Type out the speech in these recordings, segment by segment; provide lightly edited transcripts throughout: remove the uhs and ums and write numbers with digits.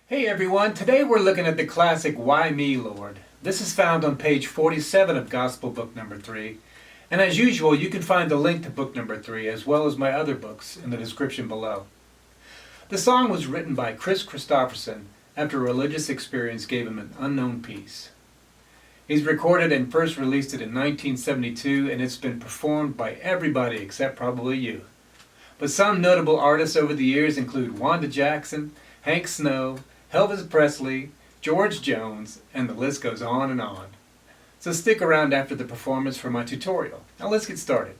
Hey everyone, today we're looking at the classic Why Me, Lord? This is found on page 47 of Gospel Book number 3. And as usual, you can find the link to book number 3 as well as my other books in the description below. The song was written by Chris Christopherson after a religious experience gave him an unknown peace. He's recorded and first released it in 1972, and it's been performed by everybody except probably you. But some notable artists over the years include Wanda Jackson, Hank Snow, Elvis Presley, George Jones, and the list goes on and on. So stick around after the performance for my tutorial. Now let's get started.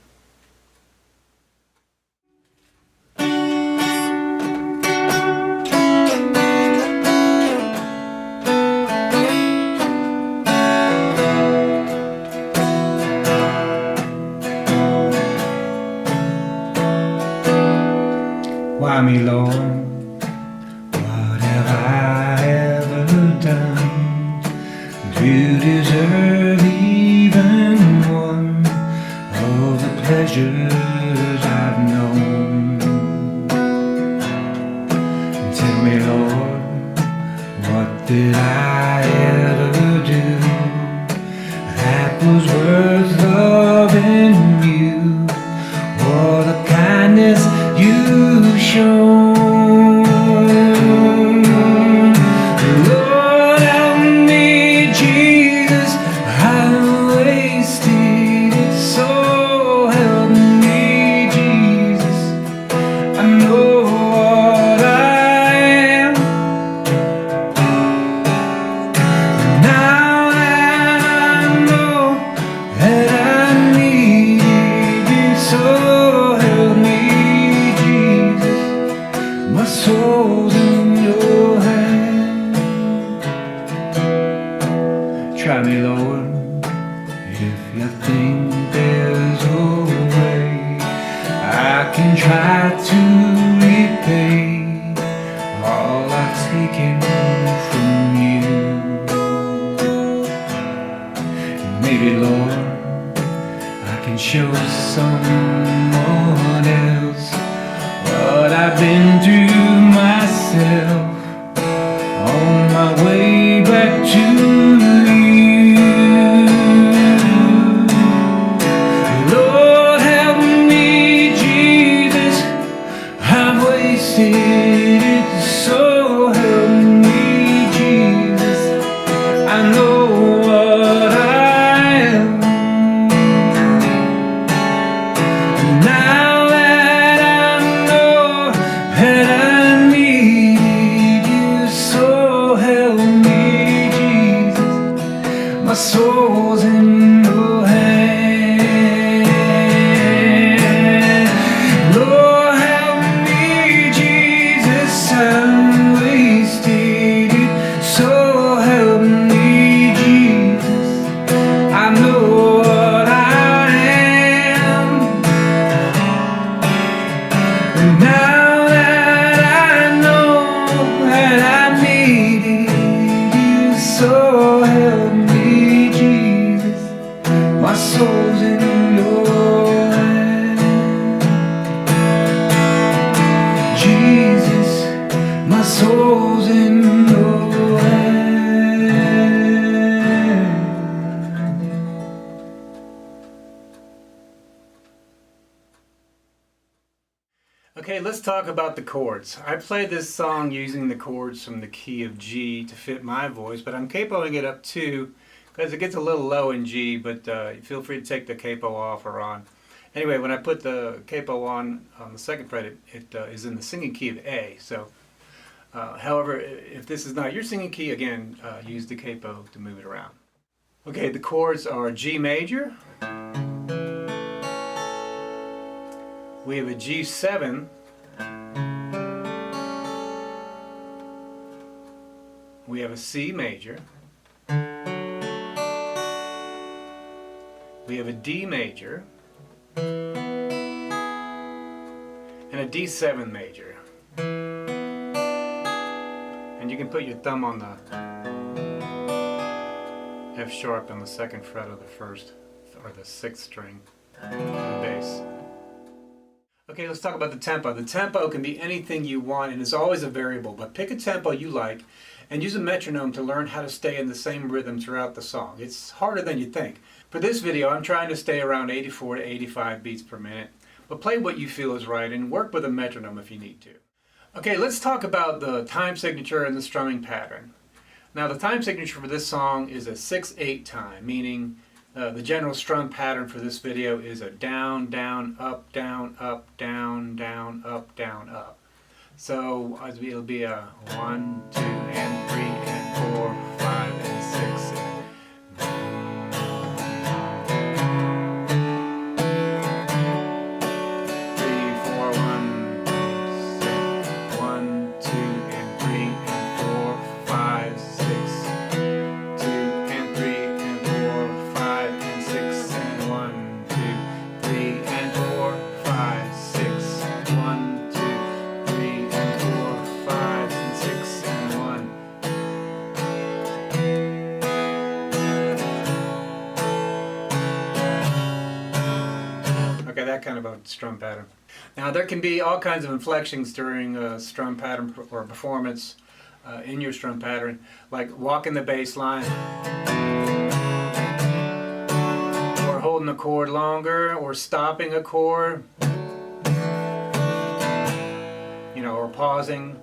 Why me, Lord? What have I ever done to deserve even one of the pleasures I've known? Tell me, Lord, what did I ever do that was worth loving you? What a kindness you shown. Lord, help me, Jesus, I wasted it. So help me, Jesus, I know what I am. Now that I know that I need you, so help me, my soul's in your hand. Try me, Lord, if you think there's a way I can try to repay all I've taken from you. Maybe, Lord, I can show someone else what I've been through myself on my way back to you. Lord, help me, Jesus, I've wasted it. So help me, Jesus, I know what I am. Now that I need you, so help me, Jesus, my soul's in your hand. Lord, help me, Jesus, I'm wasted it. So help me, Jesus, I know what I am. And now so help me, Jesus, my soul's in your hand. Jesus, my soul's in your hand. Okay, let's talk about the chords. I play this song using the chords from the key of G to fit my voice, but I'm capoing it up too because it gets a little low in G, but feel free to take the capo off or on. Anyway, when I put the capo on the second fret, it is in the singing key of A. So, however, if this is not your singing key, again, use the capo to move it around. Okay, the chords are G major. We have a G7. We have a C major. We have a D major. And a D7 major. And you can put your thumb on the F sharp on the second fret of the first or the sixth string on the bass. Okay, let's talk about the tempo. The tempo can be anything you want and is always a variable, but pick a tempo you like and use a metronome to learn how to stay in the same rhythm throughout the song. It's harder than you think. For this video, I'm trying to stay around 84 to 85 beats per minute, but play what you feel is right and work with a metronome if you need to. Okay, let's talk about the time signature and the strumming pattern. Now, the time signature for this song is a 6/8 time, meaning the general strum pattern for this video is a down, down, up, down, up, down, down, up, down, up. So it'll be a 1, 2, and 3, and 4, 5, and 6. Okay, that kind of a strum pattern. Now there can be all kinds of inflections during a strum pattern or performance in your strum pattern, like walking the bass line, or holding a chord longer, or stopping a chord, or pausing.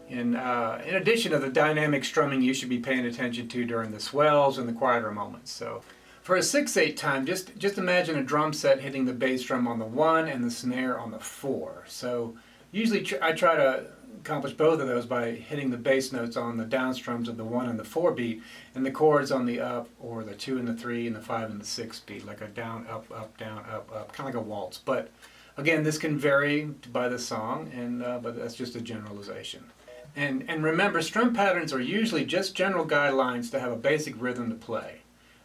In addition to the dynamic strumming you should be paying attention to during the swells and the quieter moments. So for a 6/8 time, just imagine a drum set hitting the bass drum on the 1 and the snare on the 4. So usually I try to accomplish both of those by hitting the bass notes on the down strums of the 1 and the 4 beat, and the chords on the up, or the 2 and the 3 and the 5 and the 6 beat, like a down, up, up, down, up, kind of like a waltz. But again, this can vary by the song, and but that's just a generalization. And remember, strum patterns are usually just general guidelines to have a basic rhythm to play.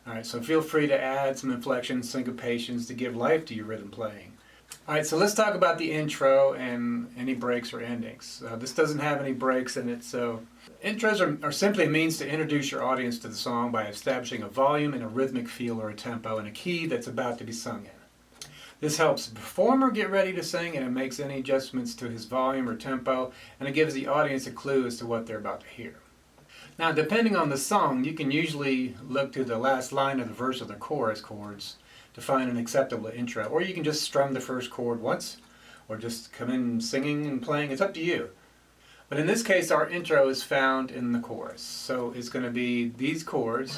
Alright, so feel free to add some inflections, syncopations to give life to your rhythm playing. Alright, so let's talk about the intro and any breaks or endings. This doesn't have any breaks in it, so intros are simply a means to introduce your audience to the song by establishing a volume and a rhythmic feel or a tempo and a key that's about to be sung in. This helps the performer get ready to sing, and it makes any adjustments to his volume or tempo, and it gives the audience a clue as to what they're about to hear. Now, depending on the song, you can usually look to the last line of the verse or the chorus chords to find an acceptable intro. Or you can just strum the first chord once, or just come in singing and playing. It's up to you. But in this case, our intro is found in the chorus. So it's going to be these chords: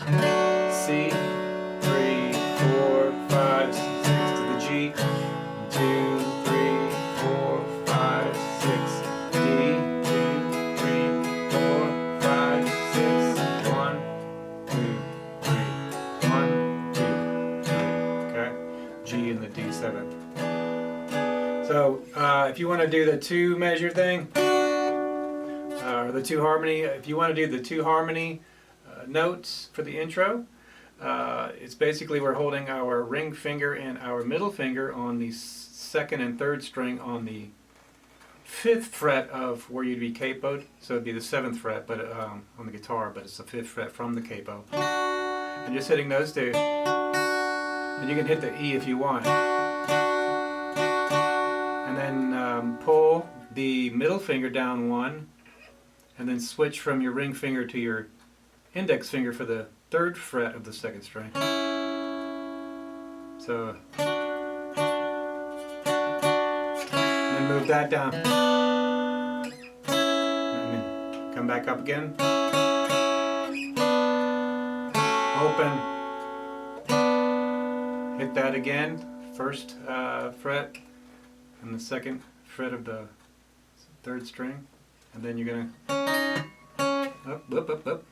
C, 3, 4, 5, 6 to the G, 2, 3, 4, 5, 6, D, 2, 3, 4, 5, 6, 1, 2, 3, 1, 2, 3. Okay, G in the D7. So if you want to do the two measure thing, or the two harmony, if you want to do the two harmony notes for the intro, it's basically we're holding our ring finger and our middle finger on the second and third string on the 5th fret of where you'd be capoed. So it'd be the 7th fret, but on the guitar, but it's the 5th fret from the capo. And just hitting those two. And you can hit the E if you want. And then pull the middle finger down 1, and then switch from your ring finger to your index finger for the 3rd fret of the 2nd string. So, then move that down. And then come back up again. Open. Hit that again, 1st fret and the 2nd fret of the 3rd string. And then you're going to up, up, up, up.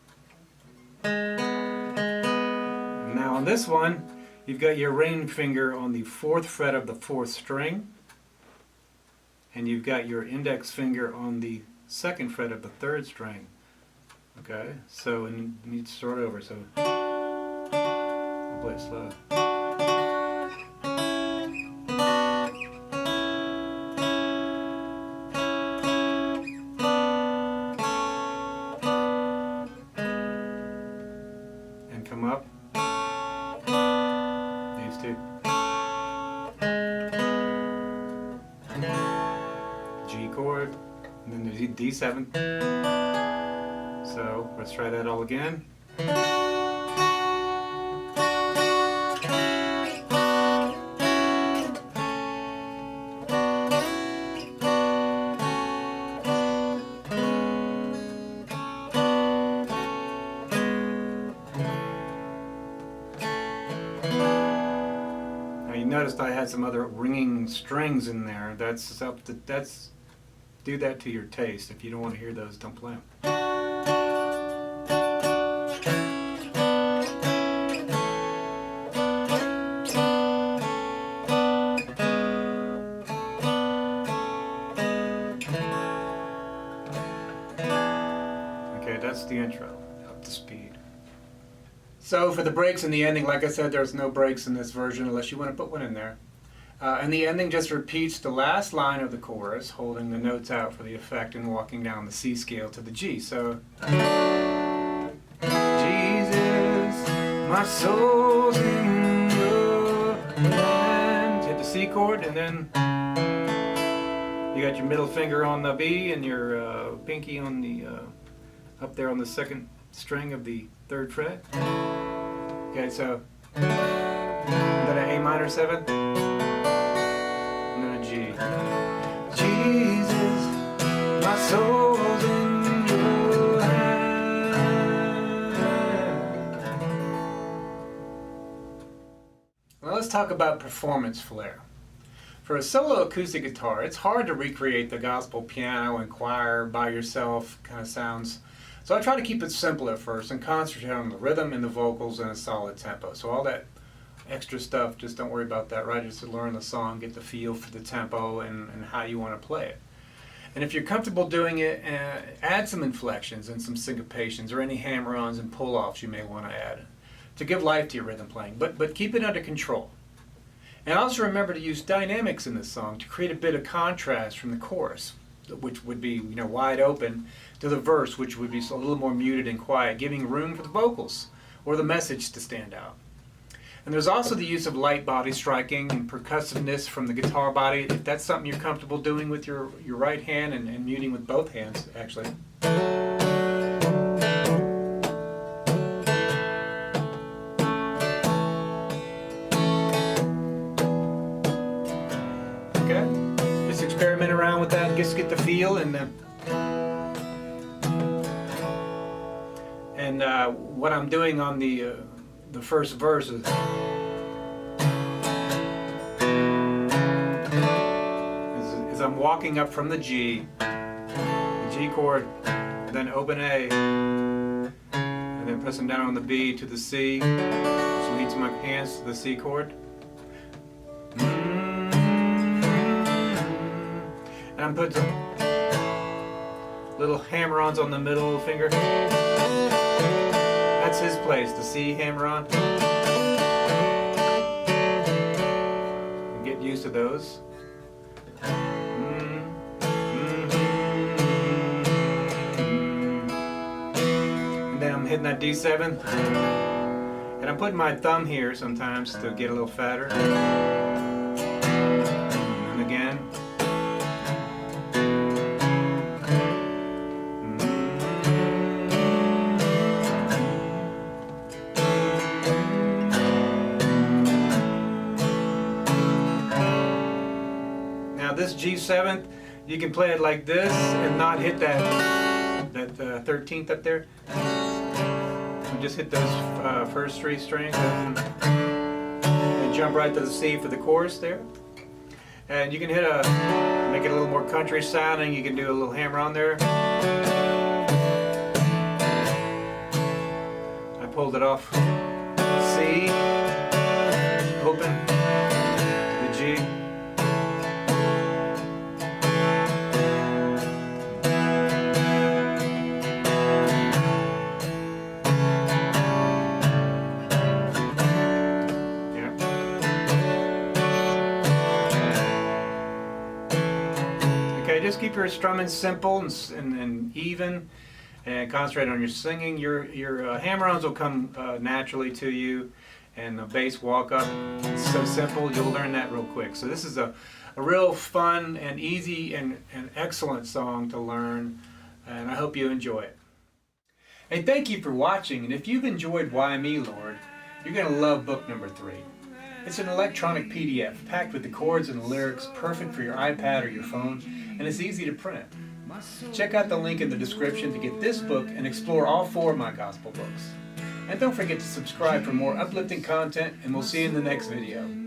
Now on this one, you've got your ring finger on the 4th fret of the 4th string, and you've got your index finger on the 2nd fret of the 3rd string. Okay, so and you need to start over. So I'll play it slow. Come up, these two. chord, and then the D7. So let's try that all again. Noticed I had some other ringing strings in there. That's up to, do that to your taste. If you don't want to hear those, don't play them. Okay, that's the intro, up to speed. So for the breaks in the ending, like I said, there's no breaks in this version unless you want to put one in there. And the ending just repeats the last line of the chorus, holding the notes out for the effect and walking down the C scale to the G. So, Jesus, my soul's in your hands. Hit the C chord, and then you got your middle finger on the B and your pinky on the up there on the second string of the 3rd fret. Okay, so then an A minor 7, and then a G. Jesus, my soul's in your hand. Well, let's talk about performance flair. For a solo acoustic guitar, it's hard to recreate the gospel piano and choir by yourself kind of sounds. So I try to keep it simple at first and concentrate on the rhythm and the vocals and a solid tempo. So all that extra stuff, just don't worry about that, right? Just to learn the song, get the feel for the tempo and how you want to play it. And if you're comfortable doing it, add some inflections and some syncopations or any hammer-ons and pull-offs you may want to add to give life to your rhythm playing, but keep it under control. And also remember to use dynamics in this song to create a bit of contrast from the chorus, which would be, you know, wide open, to the verse, which would be a little more muted and quiet, giving room for the vocals or the message to stand out. And there's also the use of light body striking and percussiveness from the guitar body, if that's something you're comfortable doing with your right hand and muting with both hands, actually. Okay, just experiment around with that, just get the feel and what I'm doing on the first verse is I'm walking up from the G chord, then open A, and then pressing down on the B to the C, which leads my hands to the C chord. And I'm putting little hammer-ons on the middle finger. That's his place, the C hammer-on. Get used to those. And then I'm hitting that D7. And I'm putting my thumb here sometimes to get a little fatter. And again. This G7, you can play it like this and not hit that 13th up there. And just hit those first 3 strings and jump right to the C for the chorus there. And you can hit make it a little more country sounding. You can do a little hammer on there. I pulled it off. C, open, to the G. Just keep your strumming simple and even, and concentrate on your singing. Your hammer-ons will come naturally to you, and the bass walk up. It's so simple, you'll learn that real quick. So this is a a real fun and easy and excellent song to learn, and I hope you enjoy it. Hey, thank you for watching, and if you've enjoyed Why Me, Lord, you're going to love book number 3. It's an electronic PDF packed with the chords and the lyrics, perfect for your iPad or your phone, and it's easy to print. Check out the link in the description to get this book and explore all 4 of my gospel books. And don't forget to subscribe for more uplifting content, and we'll see you in the next video.